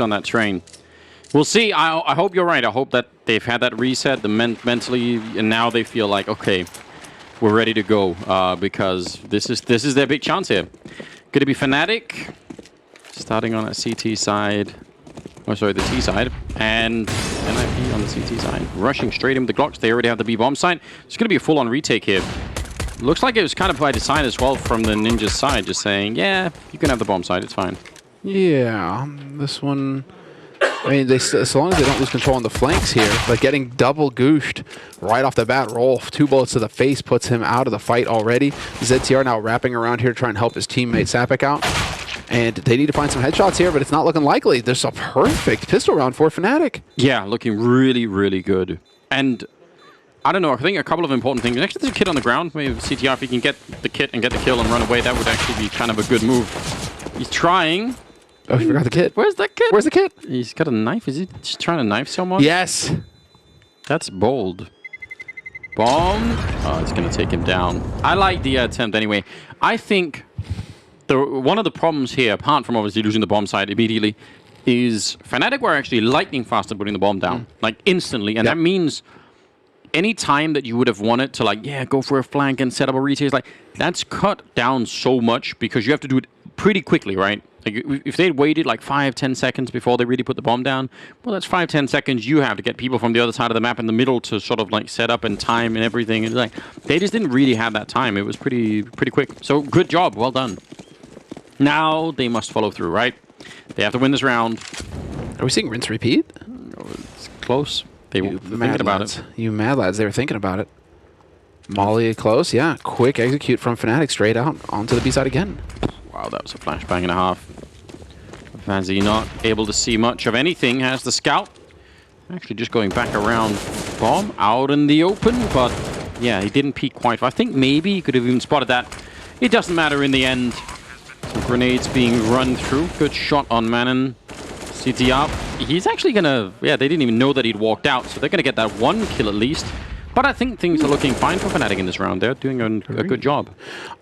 on that train. We'll see. I hope you're right. I hope that they've had that reset mentally, and now they feel like, okay, we're ready to go because this is their big chance here. Going to be Fnatic starting on that CT side. Oh, sorry, the T side, and NIP on the CT side, rushing straight into the Glocks. They already have the B bomb side. It's going to be a full-on retake here. Looks like it was kind of by design as well from the Ninja's side, just saying, yeah, you can have the bomb side. It's fine. Yeah, this one. I mean, as long as they don't lose control on the flanks here, but getting double gooshed right off the bat, roll 2 bullets to the face puts him out of the fight already. Vincere now wrapping around here trying to help his teammate Sapek out. And they need to find some headshots here, but it's not looking likely. There's a perfect pistol round for Fnatic. Yeah, looking really, really good. And I don't know, I think a couple of important things. Actually, there's a kid on the ground. Maybe CTR, if he can get the kit and get the kill and run away, that would actually be kind of a good move. He's trying. Oh, you forgot the kit. Where's that kid? Where's the kit? He's got a knife. Is he just trying to knife someone? Yes. That's bold. Bomb. Oh, it's going to take him down. I like the attempt anyway. I think one of the problems here, apart from obviously losing the bomb side immediately, is Fnatic were actually lightning fast at putting the bomb down. Like, instantly. And that means any time that you would have wanted to, like, yeah, go for a flank and set up a retake, like, that's cut down so much because you have to do it pretty quickly, right? Like, if they'd waited like 5-10 seconds before they really put the bomb down, well, that's 5-10 seconds you have to get people from the other side of the map in the middle to sort of like set up and time and everything. And like, they just didn't really have that time. It was pretty quick. So good job, well done. Now they must follow through, right? They have to win this round. Are we seeing rinse repeat? It's close. They were thinking about it. You mad lads, they were thinking about it. Molly close, yeah. Quick execute from Fnatic straight out onto the B side again. Wow, that was a flashbang and a half. Fancy not able to see much of anything. Has the scout. Actually just going back around bomb out in the open, but yeah, he didn't peek quite. I think maybe he could have even spotted that. It doesn't matter in the end. Some grenades being run through. Good shot on Manon. CT up. He's actually gonna, yeah, they didn't even know that he'd walked out, so they're gonna get that 1 kill at least. But I think things are looking fine for Fnatic in this round. They're doing a good job.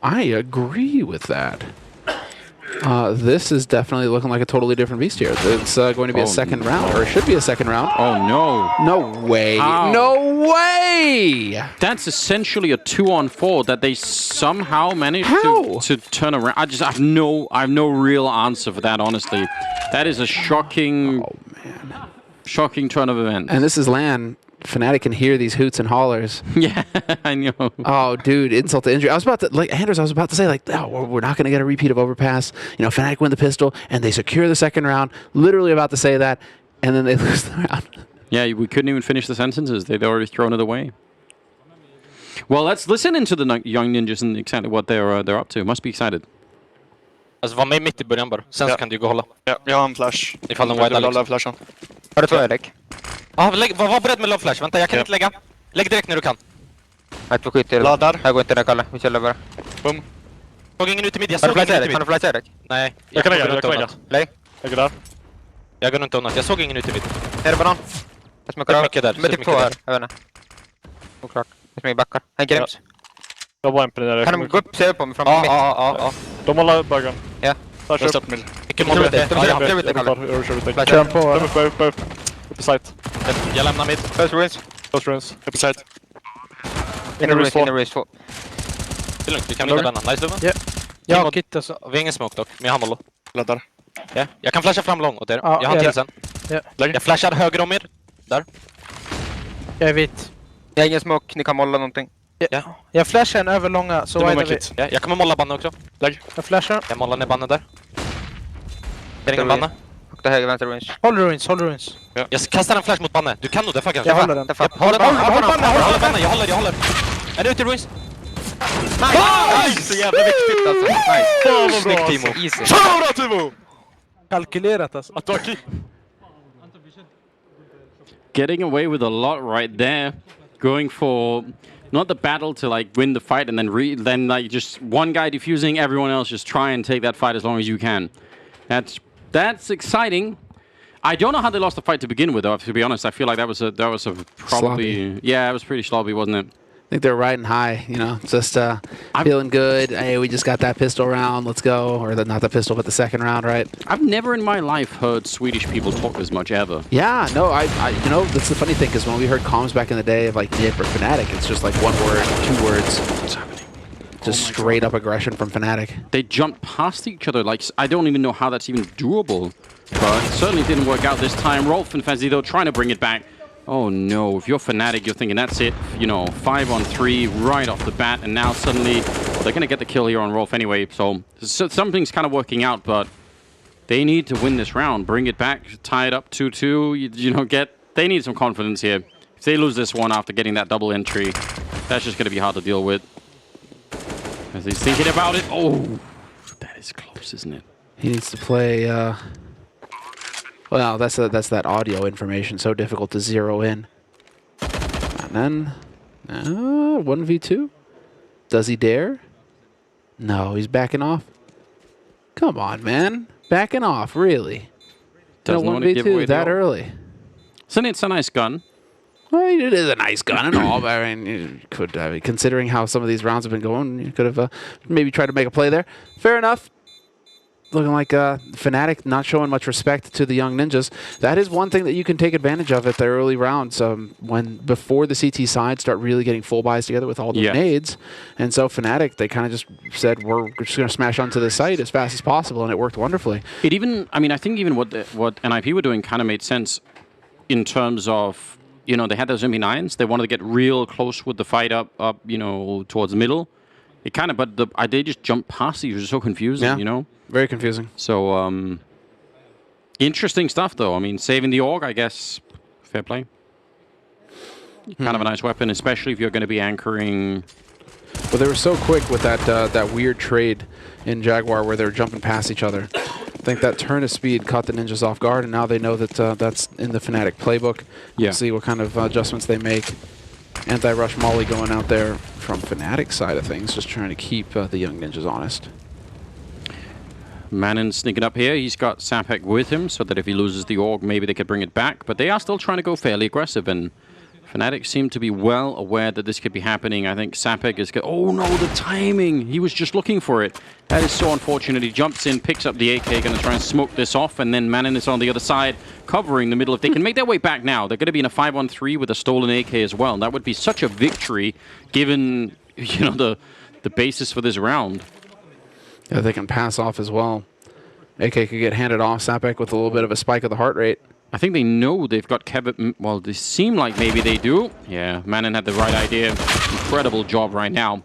I agree with that. This is definitely looking like a totally different beast here. It's going to be a second round, or it should be a second round. Oh, no. No way. How? No way! That's essentially a 2-on-4 that they somehow managed to turn around. I have no real answer for that, honestly. That is a shocking, shocking turn of events. And this is LAN. Fnatic can hear these hoots and hollers. Yeah, I know. Oh, dude, insult to injury. I was about to, like, Anders, I was about to say, like, oh, we're not going to get a repeat of Overpass. You know, Fnatic win the pistol, and they secure the second round. Literally about to say that, and then they lose the round. Yeah, we couldn't even finish the sentences. They'd already thrown it away. Well, let's listen into the young ninjas and exactly what they're up to. Must be excited. Alltså var med mitt i början bara. Sen så kan du gå och hålla. Ja, jag har en flash. Ifall de widear liksom. Flashen. Har du två Erik? Ja, var beredd med love flash. Vänta, jag kan inte lägga. Lägg direkt när du kan. Jag får skjuta. Laddar. Jag går inte där, Kalle. Vi kör bara. Boom. Såg ingen ut i mid. Jag Har såg du ingen ut i flash Erik? Kan mid. du flash Erik? Nej, Jag kan lägga. Lägg. Jag går där. Jag går runt undan. Jag såg ingen ut i mid. Är det banan? Jag smäcker av. Mycket där. Men typ 2 här. Jag vet inte. Oklart. Jag smäcker backar. Han grims. Jag var en där. Kan de gå upp, se på mig från mitt? Ja. De håller bögen. Ja. Flash upp. Mycket mål ute. Kör på. Upp på site. Jag lämnar mid. First ruins. First ruins. Upp på site. In the race 2. Det är lugnt, vi kan vinna denna. Nice Luven. Ja, jag kit alltså. Vi har ingen smoke dock, men jag har mollo. Laddar. Ja, jag kan flasha fram lång åt er. Ja, jag har till sen. Ja. Jag flashar höger om er. Där. Jag är vit. Jag har ingen smoke, ni kan molla någonting. Ja. Jag flashar en över långa, så widear vi. Ja, jag kommer molla banne också. Lägg. Jag flashar. Jag mollar ner banne där. Jag ringer banne. Och det höger vänster ruins. Håll ruins. Ja. Jag kastar en flash mot banne. Du kan nog deffa kanske. Jag håller den. Håller banne. Jag håller. Är du ute i ruins? Nice! Så jävla viktigt alltså. Nice. Snyggt Timo. Easy. Bra Timo! Kalkylerat alltså. Getting away with a lot right there. Going for not the battle to like win the fight and then like just one guy defusing, everyone else just try and take that fight as long as you can. That's exciting. I don't know how they lost the fight to begin with, though. To be honest, I feel like that was a probably sloppy. Yeah, it was pretty sloppy, wasn't it? I think they're riding high, you know, just feeling good. Hey, we just got that pistol round. Let's go. Or not the pistol, but the second round, right? I've never in my life heard Swedish people talk this much ever. Yeah, no, I you know, that's the funny thing, because when we heard comms back in the day of like Nip or Fnatic, it's just like one word, 2 words. What's happening? Just straight up aggression from Fnatic. They jumped past each other. Like, I don't even know how that's even doable. But it certainly didn't work out this time. Rolf and Fezzy, though, trying to bring it back. Oh no, if you're Fnatic, you're thinking that's it, you know, 5 on 3 right off the bat, and now suddenly they're going to get the kill here on Rolf anyway, so something's kind of working out, but they need to win this round, bring it back, tie it up 2-2, you know, they need some confidence here. If they lose this one after getting that double entry, that's just going to be hard to deal with. As he's thinking about it, oh, that is close, isn't it? He needs to play, well, that's that audio information, so difficult to zero in. And then, 1v2? Does he dare? No, he's backing off. Come on, man. Backing off, really? Doesn't want to give away that early. So it's a nice gun. Well, it is a nice gun and all, but I mean, you could, considering how some of these rounds have been going, you could have maybe tried to make a play there. Fair enough. Looking like Fnatic not showing much respect to the young ninjas. That is one thing that you can take advantage of at the early rounds, before the CT side start really getting full buys together with all the nades. And so Fnatic, they kind of just said, we're just going to smash onto the site as fast as possible, and it worked wonderfully. It even, I mean, I think even what NIP were doing kind of made sense in terms of, you know, they had those MP9s. They wanted to get real close with the fight up you know, towards the middle. It kind of, but they just jumped past these. It was so confusing, you know? Very confusing. So, interesting stuff, though. I mean, saving the org, I guess, fair play. Kind of a nice weapon, especially if you're going to be anchoring. Well, they were so quick with that weird trade in Jaguar where they were jumping past each other. I think that turn of speed caught the ninjas off guard, and now they know that that's in the Fnatic playbook. Yeah. We'll see what kind of adjustments they make. Anti-rush molly going out there from Fnatic side of things, just trying to keep the young ninjas honest. Manon sneaking up here. He's got Sapek with him, so that if he loses the org, maybe they could bring it back. But they are still trying to go fairly aggressive, and Fnatic seem to be well aware that this could be happening. I think Sapek is... Oh no, the timing! He was just looking for it. That is so unfortunate. He jumps in, picks up the AK, going to try and smoke this off, and then Manon is on the other side, covering the middle. If they can make their way back now, they're going to be in a 5-on-3 with a stolen AK as well. And that would be such a victory, given, you know, the basis for this round. Yeah, they can pass off as well. AK could get handed off. Sapek with a little bit of a spike of the heart rate. I think they know they've got Kevin. Well, they seem like maybe they do. Yeah, Manon had the right idea. Incredible job right now.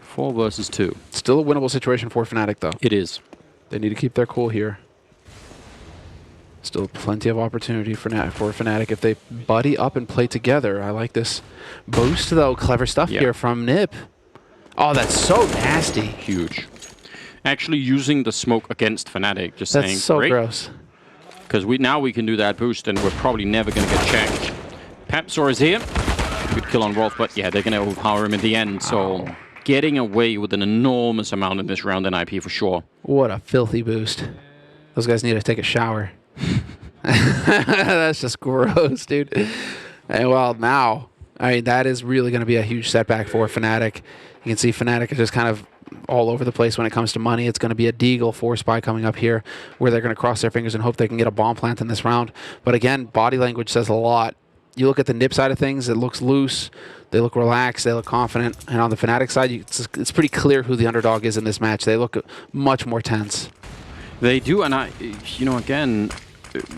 4 versus 2. Still a winnable situation for Fnatic, though. It is. They need to keep their cool here. Still plenty of opportunity for Fnatic if they buddy up and play together. I like this boost, though. Clever stuff here from Nip. Oh, that's so nasty. Huge. Actually using the smoke against Fnatic, just saying, that's so great. Gross. Because now we can do that boost, and we're probably never going to get checked. Papsor is here. Good kill on Rolf, but yeah, they're going to overpower him in the end. So getting away with an enormous amount in this round in IP for sure. What a filthy boost. Those guys need to take a shower. That's just gross, dude. And well, now, I mean, that is really going to be a huge setback for Fnatic. You can see Fnatic is just kind of all over the place when it comes to money. It's going to be a Deagle 4-spy coming up here where they're going to cross their fingers and hope they can get a bomb plant in this round. But again, body language says a lot. You look at the Nip side of things, it looks loose. They look relaxed. They look confident. And on the Fnatic side, it's pretty clear who the underdog is in this match. They look much more tense. They do, and you know, again,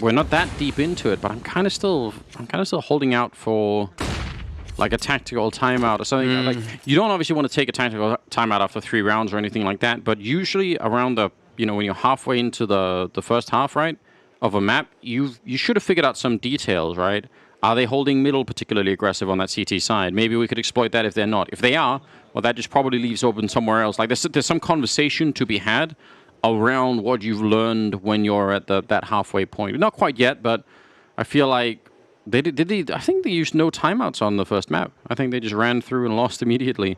we're not that deep into it, but I'm kind of still holding out for like a tactical timeout or something. Like, you don't obviously want to take a tactical timeout after 3 rounds or anything like that, but usually around the, you know, when you're halfway into the first half, right, of a map, you should have figured out some details, right? Are they holding middle particularly aggressive on that CT side? Maybe we could exploit that if they're not. If they are, well, that just probably leaves open somewhere else. Like, there's some conversation to be had around what you've learned when you're at that halfway point. Not quite yet, but I feel like I think they used no timeouts on the first map. I think they just ran through and lost immediately.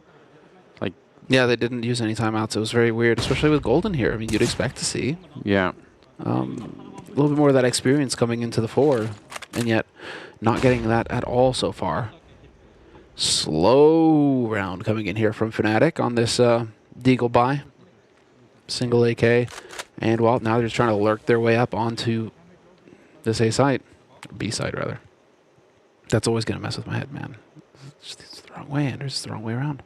Like, yeah, they didn't use any timeouts. It was very weird, especially with Golden here. I mean, you'd expect to see. Yeah. A little bit more of that experience coming into the fore, and yet not getting that at all so far. Slow round coming in here from Fnatic on this Deagle buy. Single AK. And, well, now they're just trying to lurk their way up onto this A site. B side, rather. That's always going to mess with my head, man. It's the wrong way, Anders. It's the wrong way around.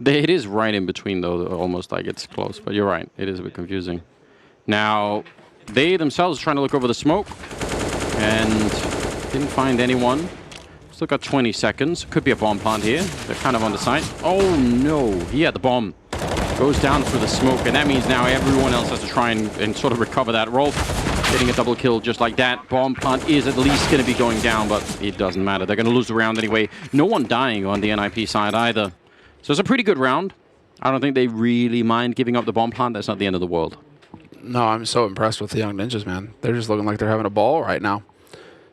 It is right in between, though, almost like it's close. But you're right. It is a bit confusing. Now, they themselves are trying to look over the smoke. And didn't find anyone. Still got 20 seconds. Could be a bomb plant here. They're kind of on the side. Oh, no. He had the bomb. Goes down through the smoke. And that means now everyone else has to try and sort of recover that. Rolf getting a double kill just like that. Bomb plant is at least going to be going down, but it doesn't matter. They're going to lose the round anyway. No one dying on the NIP side either. So it's a pretty good round. I don't think they really mind giving up the bomb plant. That's not the end of the world. No, I'm so impressed with the young ninjas, man. They're just looking like they're having a ball right now.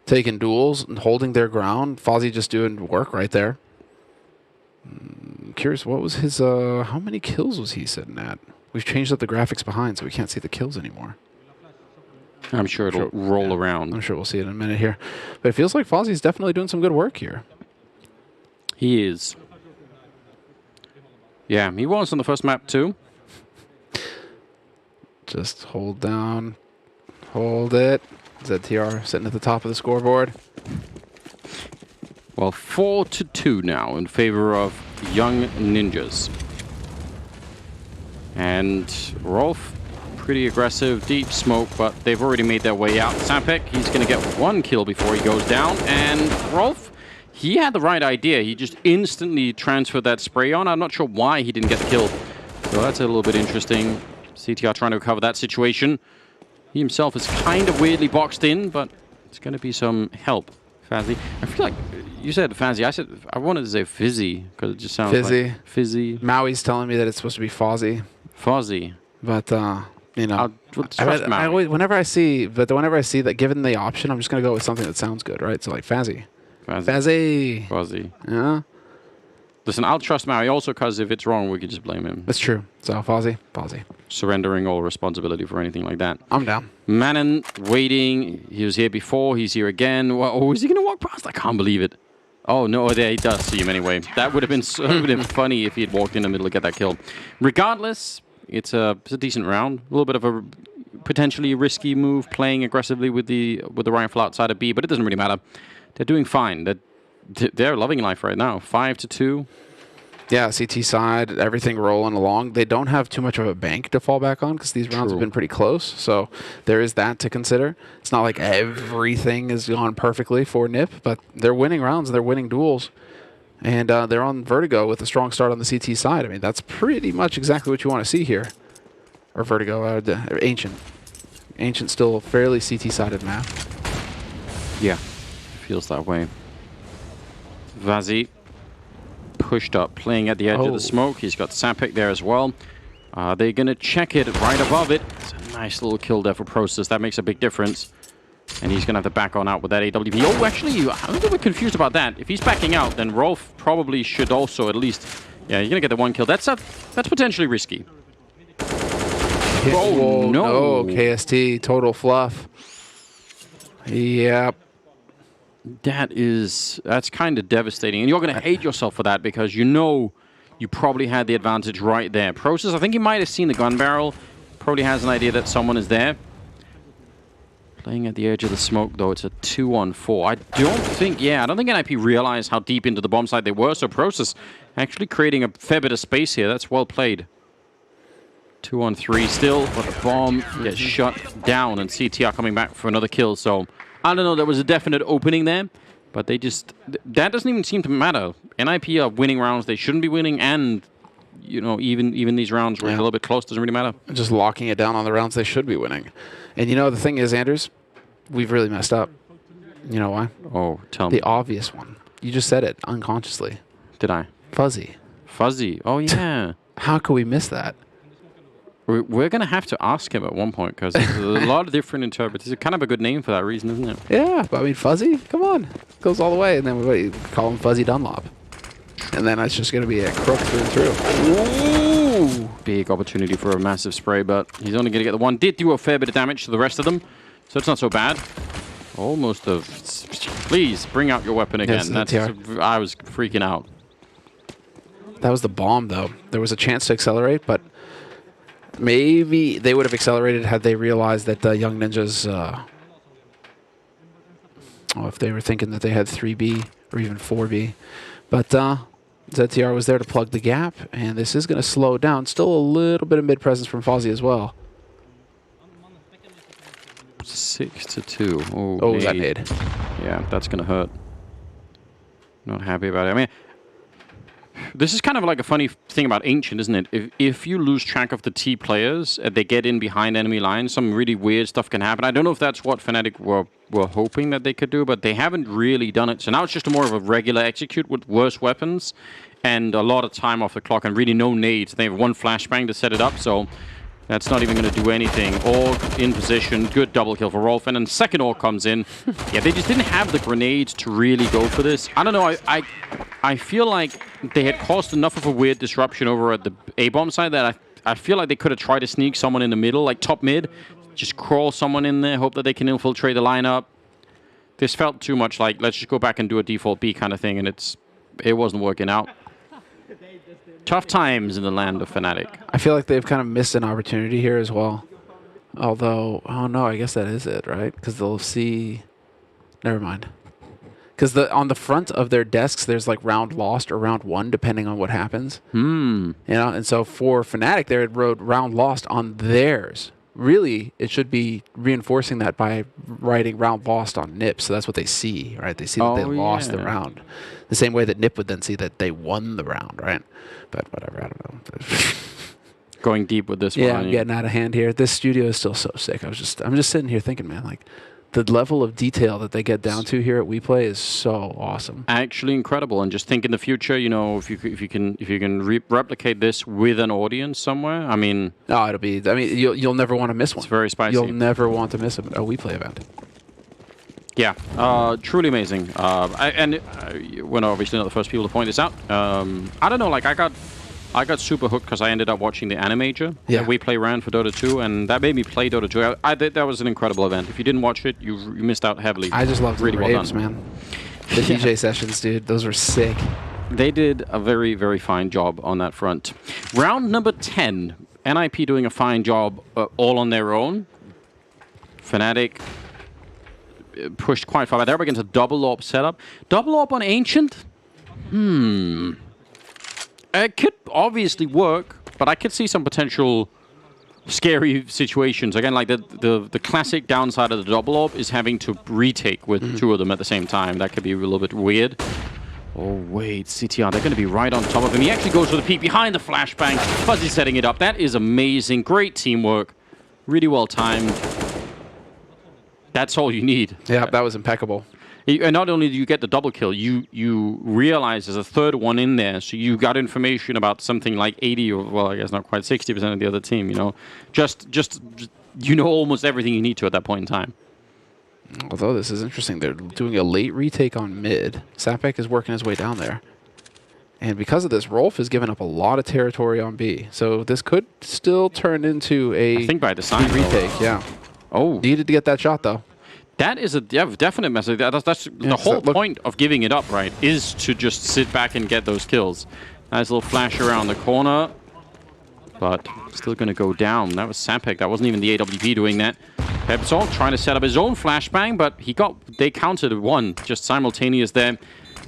Taking duels and holding their ground. Fozzie just doing work right there. Curious, what was his, how many kills was he sitting at? We've changed up the graphics behind, so we can't see the kills anymore. I'm sure it'll roll around. I'm sure we'll see it in a minute here. But it feels like Fozzie's definitely doing some good work here. He is. Yeah, he was on the first map too. Just hold down. Hold it. ZTR sitting at the top of the scoreboard. Well, 4-2 now in favor of young ninjas. And Rolf, pretty aggressive, deep smoke, but they've already made their way out. Sapek, he's going to get one kill before he goes down. And Rolf, he had the right idea. He just instantly transferred that spray on. I'm not sure why he didn't get the kill. So that's a little bit interesting. CTR trying to recover that situation. He himself is kind of weirdly boxed in, but it's going to be some help. Fazzy. I feel like you said Fazzy. I wanted to say Fizzy because it just sounds like Fizzy. Maui's telling me that it's supposed to be Fozzie. Fozzie. But, you know, whenever I see that given the option, I'm just going to go with something that sounds good, right? So like Fazzy. Fazzy. Fozzie. Yeah. Listen, I'll trust Maui also because if it's wrong, we could just blame him. That's true. So Fozzie. Fozzie. Surrendering all responsibility for anything like that. I'm down. Manon waiting. He was here before. He's here again. Oh, is he going to walk past? I can't believe it. Oh, no. There he does see him anyway. That would have been funny if he had walked in the middle to get that kill. Regardless, it's a decent round. A little bit of a potentially risky move, playing aggressively with the rifle outside of B, but it doesn't really matter. They're doing fine. They're loving life right now. 5-2. Yeah, CT side, everything rolling along. They don't have too much of a bank to fall back on because these rounds have been pretty close. So there is that to consider. It's not like everything is gone perfectly for NIP, but they're winning rounds. They're winning duels. And they're on Vertigo with a strong start on the CT side. I mean, that's pretty much exactly what you want to see here. Or Vertigo, Ancient. Ancient still a fairly CT-sided map. Yeah, feels that way. Vazzy pushed up, playing at the edge of the smoke. He's got Sapek there as well. They're going to check it right above it. It's a nice little kill there for Process. That makes a big difference. And he's going to have to back on out with that AWP. Oh, actually, I'm a little bit confused about that. If he's backing out, then Rolf probably should also at least... Yeah, you're going to get the one kill. That's potentially risky. Oh, no. KST, total fluff. Yep. That's kind of devastating. And you're going to hate yourself for that because you know you probably had the advantage right there. Process, I think he might have seen the gun barrel. Probably has an idea that someone is there. Playing at the edge of the smoke, though, it's a 2-on-4. I don't think NIP realized how deep into the bomb site they were. So Process actually creating a fair bit of space here. That's well played. 2-on-3 still, but the bomb gets shut down, and CTR coming back for another kill. So I don't know, there was a definite opening there, but they just... That doesn't even seem to matter. NIP are winning rounds they shouldn't be winning, and, you know, even these rounds where it's a little bit close doesn't really matter. Just locking it down on the rounds they should be winning. And, you know, the thing is, Anders, we've really messed up. You know why? Oh, tell me. The obvious one. You just said it unconsciously. Did I? Fuzzy. Fuzzy. Oh, yeah. How could we miss that? We're going to have to ask him at one point because there's a lot of different interpreters. It's kind of a good name for that reason, isn't it? Yeah, but I mean, Fuzzy, come on. Goes all the way. And then we call him Fuzzy Dunlop. And then it's just going to be a crook through and through. Ooh! Big opportunity for a massive spray, but he's only going to get the one. Did do a fair bit of damage to the rest of them, so it's not so bad. Almost a... Please, bring out your weapon again. Yes, I was freaking out. That was the bomb, though. There was a chance to accelerate, but maybe they would have accelerated had they realized that the Young Ninjas... if they were thinking that they had 3B or even 4B. But ZTR was there to plug the gap, and this is going to slow down. Still a little bit of mid-presence from Fozzy as well. 6-2. Oh, that made. Yeah, that's going to hurt. Not happy about it. I mean, this is kind of like a funny thing about Ancient, isn't it? If you lose track of the T players, they get in behind enemy lines, some really weird stuff can happen. I don't know if that's what Fnatic were hoping that they could do, but they haven't really done it. So now it's just more of a regular execute with worse weapons and a lot of time off the clock and really no nades. They have one flashbang to set it up, so that's not even going to do anything. Org in position, good double kill for Rolf, and then second Org comes in. Yeah, they just didn't have the grenades to really go for this. I don't know, I feel like they had caused enough of a weird disruption over at the A-bomb side that I feel like they could have tried to sneak someone in the middle, like top mid, just crawl someone in there, hope that they can infiltrate the lineup. This felt too much like, let's just go back and do a default B kind of thing, and it wasn't working out. Tough times in the land of Fnatic. I feel like they've kind of missed an opportunity here as well. Although, oh no, I guess that is it, right? Because they'll see... Never mind. Because on the front of their desks, there's like round lost or round won, depending on what happens. You know, and so for Fnatic, they wrote round lost on theirs. Really, it should be reinforcing that by writing round lost on NIP. So that's what they see, right? They see that they lost the round. The same way that NIP would then see that they won the round, right? But whatever, I don't know. Going deep with this one. Yeah, I'm getting out of hand here. This studio is still so sick. I'm just sitting here thinking, man, like, the level of detail that they get down to here at WePlay is so awesome. Actually incredible. And just think in the future, you know, if you can replicate this with an audience somewhere, I mean... No, it'll be... I mean, you'll never want to miss one. It's very spicy. You'll never want to miss a WePlay event. Yeah, truly amazing. We're obviously not the first people to point this out. I don't know, like, I got super hooked because I ended up watching the Animajor that WePlay ran for Dota 2, and that made me play Dota 2. I think that was an incredible event. If you didn't watch it, you missed out heavily. I just loved really the raves, man. The DJ sessions, dude, those were sick. They did a very, very fine job on that front. Round number 10, NIP doing a fine job all on their own. Fnatic pushed quite far back. They're up against a double AWP setup. Double AWP on Ancient? It could obviously work, but I could see some potential scary situations. Again, like the classic downside of the double AWP is having to retake with two of them at the same time. That could be a little bit weird. Oh, wait, CTR, they're going to be right on top of him. He actually goes for the peek behind the flashbang. Fuzzy setting it up. That is amazing. Great teamwork. Really well timed. That's all you need. Yeah, that was impeccable. And not only do you get the double kill, you realize there's a third one in there, so you got information about something like 80 or, well, I guess not quite 60% of the other team, you know. Just you know almost everything you need to at that point in time. Although this is interesting, they're doing a late retake on mid. Sapek is working his way down there. And because of this, Rolf has given up a lot of territory on B. So this could still turn into a I think by design retake, yeah. Oh. Needed to get that shot, though. That is a definite message. That's the whole point of giving it up, right? Is to just sit back and get those kills. Nice little flash around the corner, but still going to go down. That was Sapek. That wasn't even the AWP doing that. Pepsol trying to set up his own flashbang, but they counted one just simultaneous there.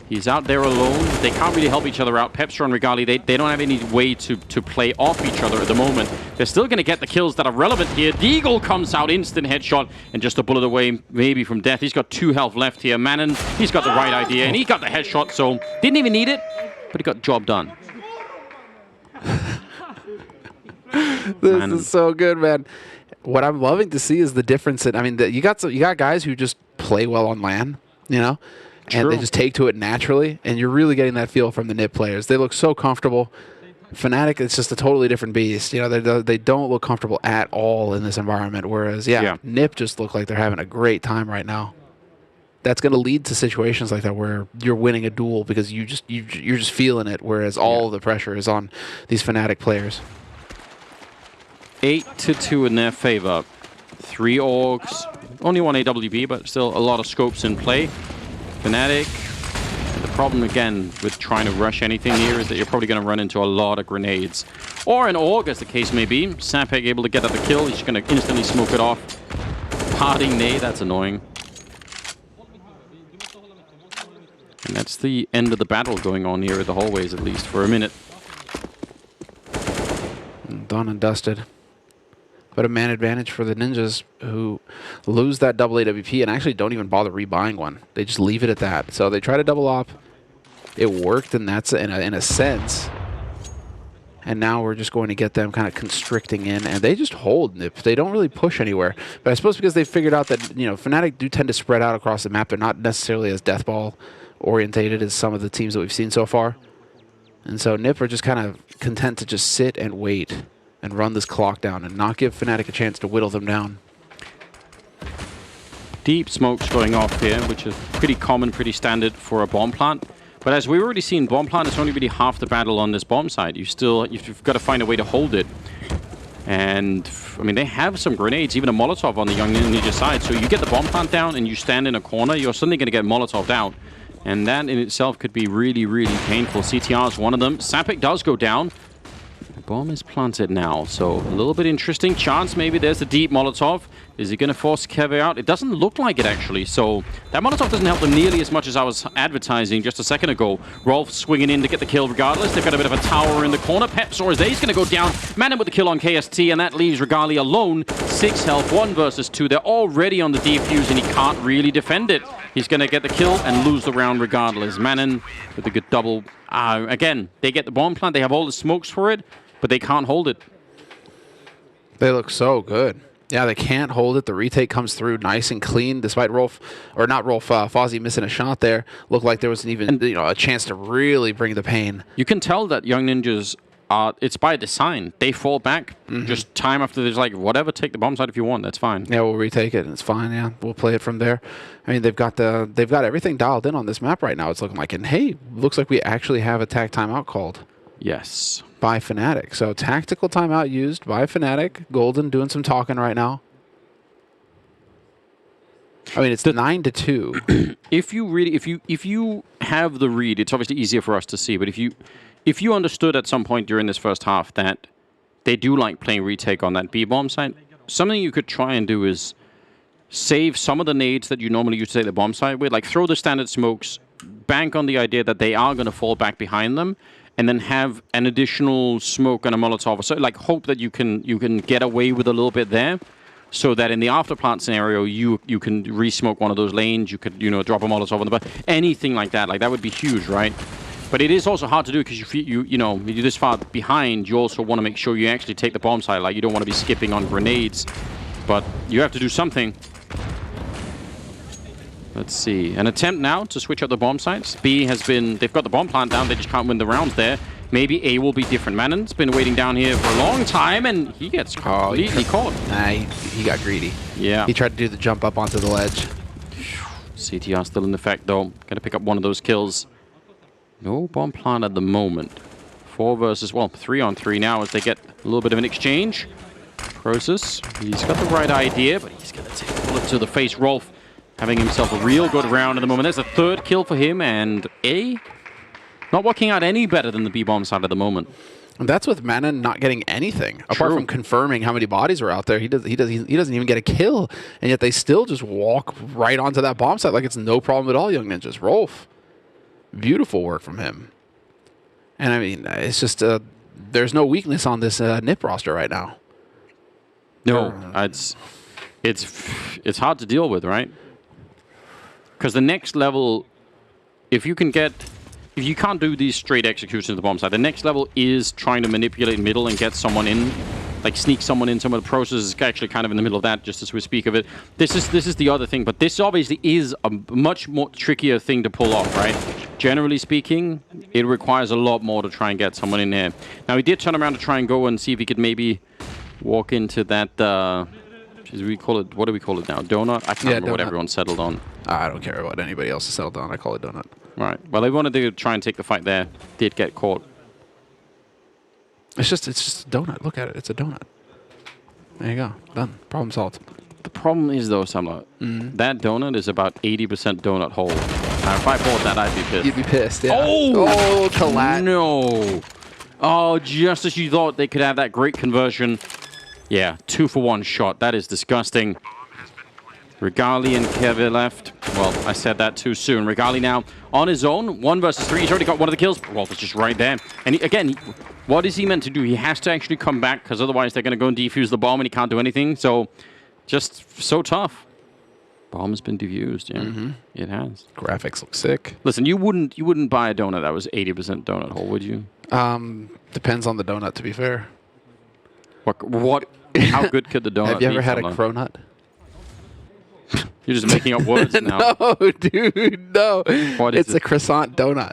He's out there alone. They can't really help each other out. Pepsor and Regali, they don't have any way to play off each other at the moment. They're still going to get the kills that are relevant here. Deagle comes out, instant headshot, and just a bullet away maybe from death. He's got 2 health left here. Manon, he's got the right idea, and he got the headshot, so didn't even need it, but he got the job done. This is so good, man. What I'm loving to see is the difference in, I mean, you got guys who just play well on LAN, you know? And they just take to it naturally, and you're really getting that feel from the NIP players. They look so comfortable. Fnatic, it's just a totally different beast. You know, they don't look comfortable at all in this environment, whereas, NIP just look like they're having a great time right now. That's going to lead to situations like that where you're winning a duel because you're just feeling it, whereas all the pressure is on these Fnatic players. 8-2 in their favor. 3 orgs. Only one AWP, but still a lot of scopes in play. Fnatic. The problem, again, with trying to rush anything here is that you're probably going to run into a lot of grenades. Or an AUG, as the case may be. Sapek able to get at the kill. He's going to instantly smoke it off. Parting nade, that's annoying. And that's the end of the battle going on here at the hallways, at least for a minute. Done and dusted. But a man advantage for the Ninjas, who lose that double AWP and actually don't even bother rebuying one. They just leave it at that. So they try to double op. It worked, and that's in a sense. And now we're just going to get them kind of constricting in, and they just hold Nip. They don't really push anywhere. But I suppose because they figured out that, you know, Fnatic do tend to spread out across the map. They're not necessarily as deathball orientated as some of the teams that we've seen so far. And so Nip are just kind of content to just sit and wait and run this clock down and not give Fnatic a chance to whittle them down. Deep smokes going off here, which is pretty common, pretty standard for a bomb plant. But as we've already seen, bomb plant is only really half the battle on this bomb side. You've got to find a way to hold it. And, I mean, they have some grenades, even a Molotov on the Young Ninja side. So you get the bomb plant down and you stand in a corner, you're suddenly going to get Molotov out. And that in itself could be really, really painful. CTR is one of them. Sapek does go down. The bomb is planted now, so a little bit interesting chance. Maybe there's the deep Molotov. Is he going to force Keve out? It doesn't look like it, actually. So that Molotov doesn't help them nearly as much as I was advertising just a second ago. Rolf swinging in to get the kill regardless. They've got a bit of a tower in the corner. Pepsor is going to go down. Manin with the kill on KST, and that leaves Regali alone. 6 health, 1 versus 2. They're already on the defuse, and he can't really defend it. He's going to get the kill and lose the round regardless. Manin with a good double. Again, they get the bomb plant. They have all the smokes for it, but they can't hold it. They look so good. Yeah, they can't hold it. The retake comes through nice and clean, despite Fozzy missing a shot there. Looked like there wasn't even a chance to really bring the pain. You can tell that Young Ninjas it's by design. They fall back just time after there's like, whatever, take the bomb side if you want. That's fine. Yeah, we'll retake it, and it's fine. Yeah, we'll play it from there. I mean, they've got everything dialed in on this map right now. It's looking like, and hey, looks like we actually have a tac timeout called. Yes. By Fnatic. So tactical timeout used by Fnatic. Golden doing some talking right now. I mean, it's 9-2. If you have the read, it's obviously easier for us to see. But if you understood at some point during this first half that they do like playing retake on that B bomb side, something you could try and do is save some of the nades that you normally use to take the bomb side with, like throw the standard smokes, bank on the idea that they are going to fall back behind them, and then have an additional smoke and a Molotov. So, like, hope that you can get away with a little bit there, so that in the afterplant scenario, you can re-smoke one of those lanes. You could, drop a Molotov on the back. Anything like that. Like, that would be huge, right? But it is also hard to do because you're this far behind. You also want to make sure you actually take the bomb side. Like, you don't want to be skipping on grenades. But you have to do something. Let's see. An attempt now to switch up the bomb sites. B has been... They've got the bomb plant down. They just can't win the rounds there. Maybe A will be different. Manin's been waiting down here for a long time, and he gets completely caught. Nah, he got greedy. Yeah. He tried to do the jump up onto the ledge. CTR still in effect, though. Got to pick up one of those kills. No bomb plant at the moment. 4 versus... Well, 3 on 3 now as they get a little bit of an exchange. Process. He's got the right idea, but he's going to take a bullet to the face. Rolf having himself a real good round at the moment. There's a 3rd kill for him, and A not working out any better than the B-bomb side at the moment. And that's with Manin not getting anything. Apart from confirming how many bodies are out there, he doesn't even get a kill, and yet they still just walk right onto that bomb site like it's no problem at all, Young Ninjas. Rolf, beautiful work from him. And I mean, it's just there's no weakness on this NIP roster right now. No, it's hard to deal with, right? Because the next level, if you can't do these straight executions of the bomb side, the next level is trying to manipulate middle and get someone in, like sneak someone in. Some of the process is actually kind of in the middle of that, just as we speak of it. This is the other thing, but this obviously is a much more trickier thing to pull off, right? Generally speaking, it requires a lot more to try and get someone in there. Now, he did turn around to try and go and see if he could maybe walk into that... what do we call it now? Donut? I can't remember what everyone settled on. I don't care what anybody else has settled on. I call it donut. Right. Well, they wanted to try and take the fight there. Did get caught. It's just a donut. Look at it. It's a donut. There you go. Done. Problem solved. The problem is, though, Samla, that donut is about 80% donut hole. Now, if I bought that, I'd be pissed. You'd be pissed, yeah. Oh! Collat. No! Oh, just as you thought they could have that great conversion. Yeah, 2-for-1 shot. That is disgusting. Regali and Kevin left. Well, I said that too soon. Regali now on his own. 1 versus 3. He's already got one of the kills. Rolf is just right there. And again, what is he meant to do? He has to actually come back, because otherwise they're going to go and defuse the bomb and he can't do anything. So, just so tough. Bomb has been defused, yeah. It has. Graphics look sick. Listen, you wouldn't buy a donut that was 80% donut hole, would you? Depends on the donut, to be fair. What? How good could the donut be? Have you ever had a Samla? cronut? You're just making up words now. No, dude, no. What is It's a croissant donut.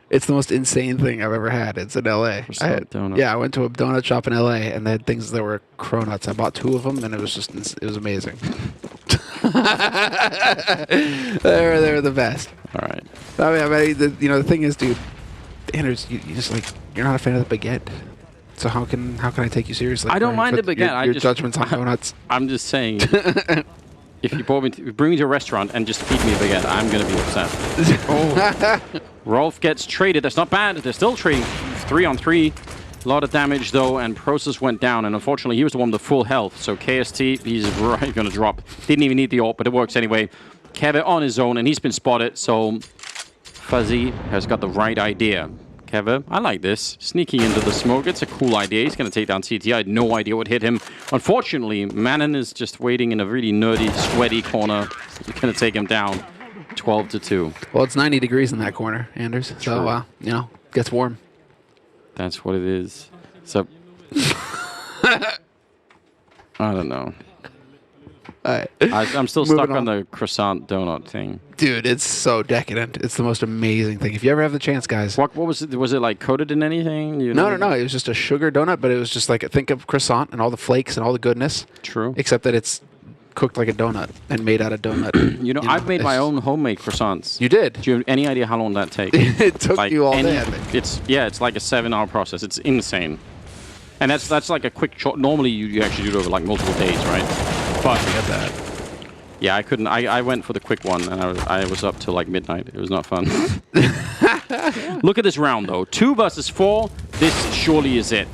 It's the most insane thing I've ever had. It's in LA. Donut. Yeah, I went to a donut shop in LA and they had things that were cronuts. I bought 2 of them and it was amazing. they were the best. All right. I mean, the thing is, dude, Anders, you just like, you're not a fan of the baguette. So how can I take you seriously? I don't mind the baguette. Your judgments on donuts. I'm just saying, if you bring me to a restaurant and just feed me a baguette, I'm going to be upset. Rolf gets traded. That's not bad. They're still trading 3-on-3. A lot of damage, though, and Process went down. And unfortunately, he was the one with the full health. So KST, he's right going to drop. Didn't even need the ult, but it works anyway. Kevin on his own, and he's been spotted. So Fuzzy has got the right idea. Kevin, I like this. Sneaking into the smoke. It's a cool idea. He's going to take down CT. I had no idea what hit him. Unfortunately, Manon is just waiting in a really nerdy, sweaty corner. He's going to take him down. 12-2. Well, it's 90 degrees in that corner, Anders. So, gets warm. That's what it is. So, I don't know. I'm still stuck on the croissant donut thing. Dude, it's so decadent. It's the most amazing thing. If you ever have the chance, guys. What was it? Was it like coated in anything? No. It was just a sugar donut, but it was just like, think of croissant and all the flakes and all the goodness. True. Except that it's cooked like a donut and made out of donut. I've made my own homemade croissants. You did? Do you have any idea how long that takes? It took you all day, I think. It's like a 7-hour process. It's insane. And that's like a quick shot. Normally you actually do it over like multiple days, right? But I get that. Yeah, I couldn't. I went for the quick one, and I was up till like midnight. It was not fun. Look at this round, though. 2 versus 4. This surely is it.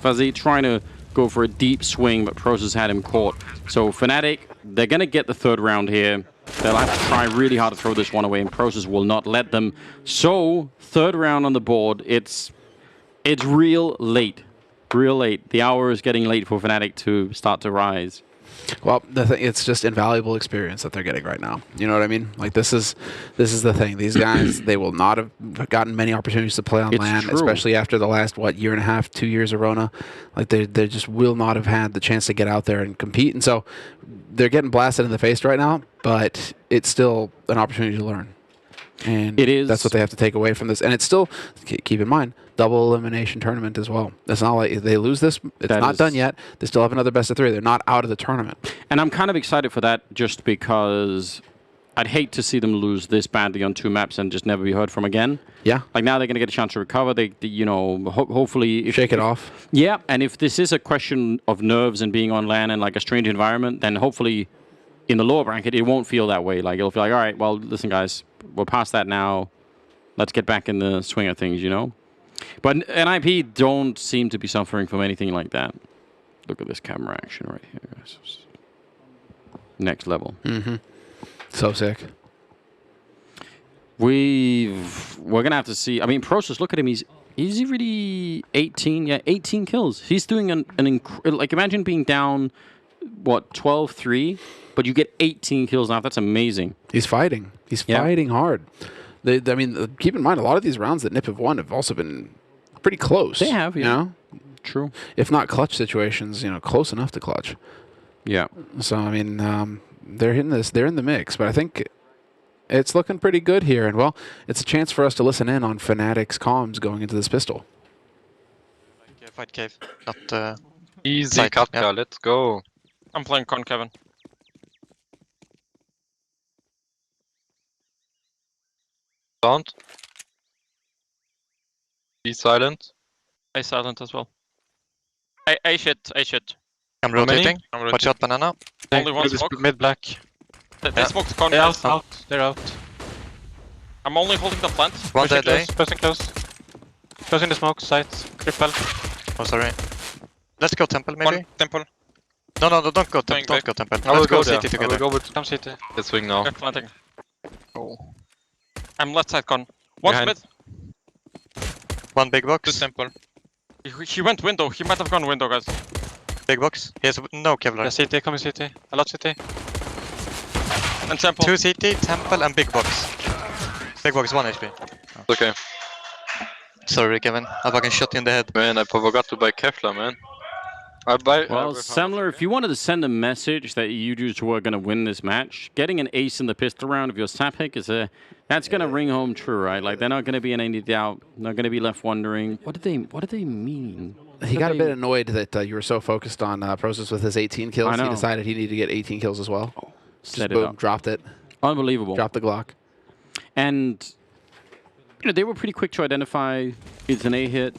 Fuzzy trying to go for a deep swing, but Process had him caught. So Fnatic, they're going to get the 3rd round here. They'll have to try really hard to throw this one away, and Process will not let them. So 3rd round on the board. It's real late. Real late. The hour is getting late for Fnatic to start to rise. Well, it's just invaluable experience that they're getting right now. You know what I mean? Like, this is the thing. These guys, they will not have gotten many opportunities to play on LAN, especially after the last, year and a half, 2 years of Rona. Like, they just will not have had the chance to get out there and compete. And so they're getting blasted in the face right now, but it's still an opportunity to learn. And it is. That's what they have to take away from this. And it's still, keep in mind, double elimination tournament as well. It's not like if they lose this, it's not done yet. They still have another best of 3. They're not out of the tournament. And I'm kind of excited for that just because I'd hate to see them lose this badly on 2 maps and just never be heard from again. Yeah. Like now they're going to get a chance to recover. They hopefully... Shake it off. Yeah, and if this is a question of nerves and being on LAN and like a strange environment, then hopefully in the lower bracket it won't feel that way. Like it'll feel like, all right, well, listen, guys, we're past that now. Let's get back in the swing of things, But NIP don't seem to be suffering from anything like that. Look at this camera action right here, guys. Next level. So sick. We're gonna have to see. I mean, Process. Look at him. Is he really 18? Yeah, 18 kills. He's doing like imagine being down, 12-3, but you get 18 kills now. That's amazing. He's fighting. He's fighting hard. Keep in mind, a lot of these rounds that NIP have won have also been pretty close. They have, True. If not clutch situations, close enough to clutch. Yeah. So, they're in this. They're in the mix, but I think it's looking pretty good here. And, well, it's a chance for us to listen in on Fnatic's comms going into this pistol. Fight cave. Not easy, Kafka. Let's go. I'm playing con, Kevin. Sound. Be silent. A silent as well. A shit. I'm rotating. Watch out, banana. Only one smoke. Mid black. They smoked the corner. They're out. They're out. I'm only holding the plant. One dead, eh? Pushing close. Closing the smoke site. Cripple. Oh, sorry. Let's go temple, maybe? One temple. No, don't go temple. Going Don't back. go temple. I will Let's go go there. city I will together. go with Come city. the swing now. Yeah, planting. Oh. I'm left side con. One Behind. mid. One big Two box. temple. He went window. He might have gone window, guys. Big box. He has no Kevlar. Yeah, city. Coming city. A lot city. And temple. 2 city, temple, and big box. Big box, 1 HP. Okay. Sorry, Kevin. I fucking shot you in the head. Man, I forgot to buy Kevlar, man. Well, Semler, if you wanted to send a message that you two were going to win this match, getting an ace in the pistol round of your Sapik that's going to ring home true, right? Like, they're not going to be in any doubt. They're going to be left wondering, what did they mean? He got a bit annoyed that you were so focused on Process with his 18 kills. I know. He decided he needed to get 18 kills as well. Set Just it boom, up. dropped it. Unbelievable. Dropped the Glock. And, you know, they were pretty quick to identify it's an A hit,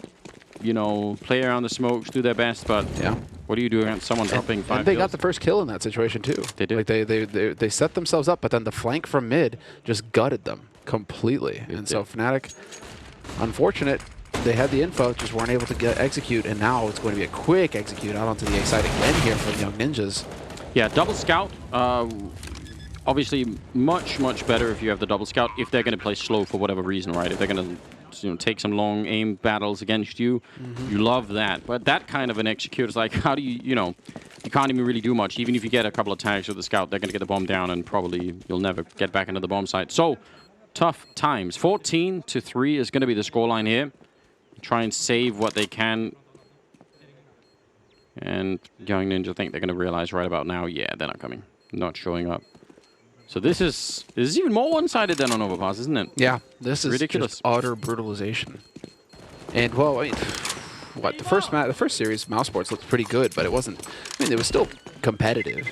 you know, play around the smokes, do their best, but Yeah. what do you do against someone dropping 5 And they got kills? the first kill in that situation too. They did. Like they set themselves up, but then the flank from mid just gutted them completely. And so Fnatic, unfortunate, they had the info, just weren't able to execute, and now it's going to be a quick execute out onto the exciting end here for the Young Ninjas. Yeah, double scout. Obviously, much better if you have the double scout. If they're going to play slow for whatever reason, right? If they're going to, take some long aim battles against you, you love that. But that kind of an execute is like, how do you, you can't even really do much. Even if you get a couple of tags with the scout, they're going to get the bomb down, and probably you'll never get back into the bomb site. So tough times. 14-3 is going to be the scoreline here. Try and save what they can. And Young Ninja think they're going to realize right about now, yeah, they're not coming. Not showing up. So this is even more one-sided than on Overpass, isn't it? Yeah, this is Ridiculous. just utter brutalization. And well, I mean, what the first series, Mouse Sports looked pretty good, but it wasn't. I mean, it was still competitive.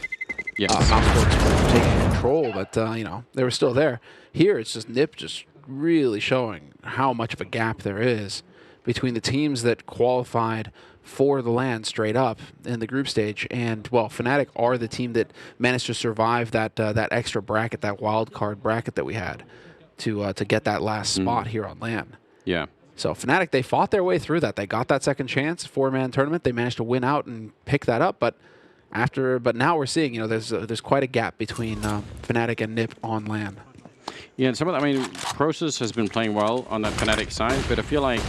Yes. Mouse Sports were taking control, but they were still there. Here, it's just Nip just really showing how much of a gap there is between the teams that qualified for the LAN straight up in the group stage, and well, Fnatic are the team that managed to survive that extra bracket, that wild card bracket that we had to get that last spot here on LAN. Yeah. So Fnatic, they fought their way through that. They got that second chance, 4-man tournament. They managed to win out and pick that up, but now we're seeing there's quite a gap between Fnatic and Nip on LAN. Yeah, and Process has been playing well on that Fnatic side, but I feel like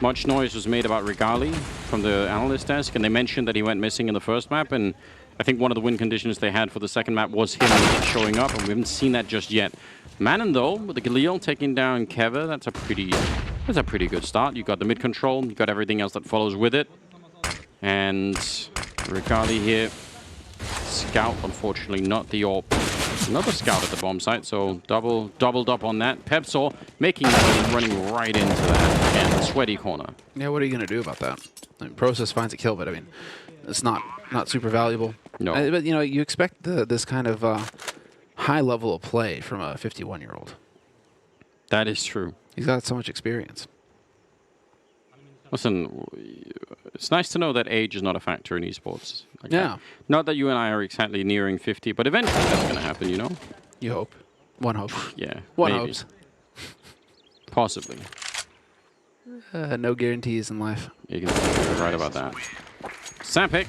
much noise was made about Regali from the analyst desk, and they mentioned that he went missing in the first map, and I think one of the win conditions they had for the second map was him showing up, and we haven't seen that just yet. Manon, though, with the Galil taking down Keva, that's a pretty good start. You got the mid control, you got everything else that follows with it, and Regali here. Scout, unfortunately, not the AWP. Another scout at the bomb site, so doubled up on that. Pepsor making that, running right into that. And sweaty corner. Yeah, what are you going to do about that? I mean, Process finds a kill, but I mean, it's not super valuable. No. But you expect this kind of high level of play from a 51-year-old. That is true. He's got so much experience. Listen, it's nice to know that age is not a factor in esports. Like Yeah. Not that you and I are exactly nearing 50, but eventually that's going to happen, You hope. One hope. Yeah. One maybe. hopes. Possibly. No guarantees in life. You can be right about that. Sapik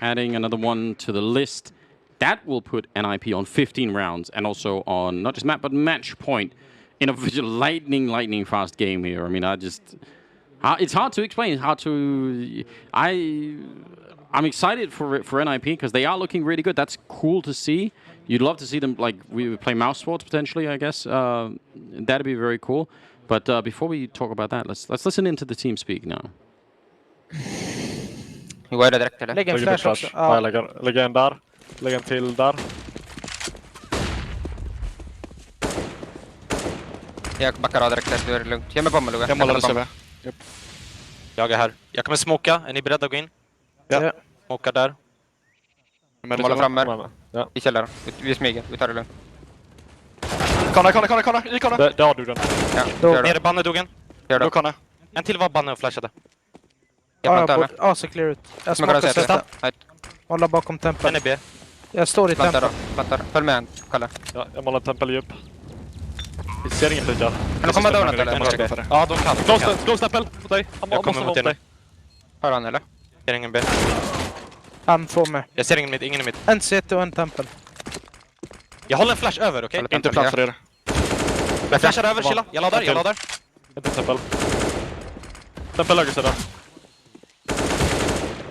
adding another one to the list. That will put NIP on 15 rounds and also on not just map, but match point in a lightning fast game here. I mean, it's hard to explain. I'm excited for NIP because they are looking really good. That's cool to see. You'd love to see them, like, we play Mouse Sports potentially, I guess. That'd be very cool. But before we talk about that, let's listen into the team speak now. Hur är det direkt eller? Lägg en Lägger mid flash också. flash. Ja, jag lägger en där. Lägger en till där. Jag backar av direkt där, det är lugnt. Ge mig bomben, Luga. Jag målar CV. Jag är här. Jag kommer smoka. Är ni beredda att gå in? Ja. Smoka där. Måla fram här. Ja. I källaren. Vi smyger, vi tar det lugnt. Konna. I konna. Där har du den. Ja, gör det. Nere banne duggen. Gör Då det. konna. En till var banne och flashade. Jag plantar henne. Så clear ut. Jag Smakar smakar CT. sista. Nej. Hålla bakom Den tempeln. är B. Jag står i Vänta tempel. då, vänta då. Följ med en, Kalle. Ja, jag målar tempeldjup. Vi ser ingen flytta. Kan de komma donut eller? Ja, de kan. Close tempel mot dig. Han Jag måste kommer vara mot mot dig. Hör han eller? Jag ser ingen B. Han får mig. Jag ser ingen mitt, ingen i mitt. En CT och en tempel. Jag håller en flash över, okej? Inte plats för er. Jag flashar över, chilla. Jag laddar, jag laddar. Inte tempel. Tempel höger sida.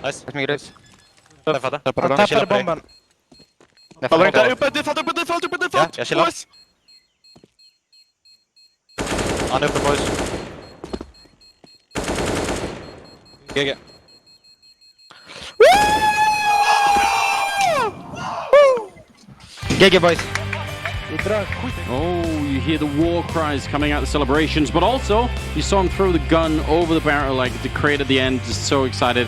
Nice. Jag smyger ut. Träffade. Han chillar tappade på dig. bomben. Jag Faller får inte. inte. Uppe, default. Ja, jag chillar. Boys. Han är uppe boys. GG. GG boys. Vi drar skit. Oh, you hear the war cries coming out of the celebrations, but also you saw him throw the gun over the barrel like the crate at the end, just so excited.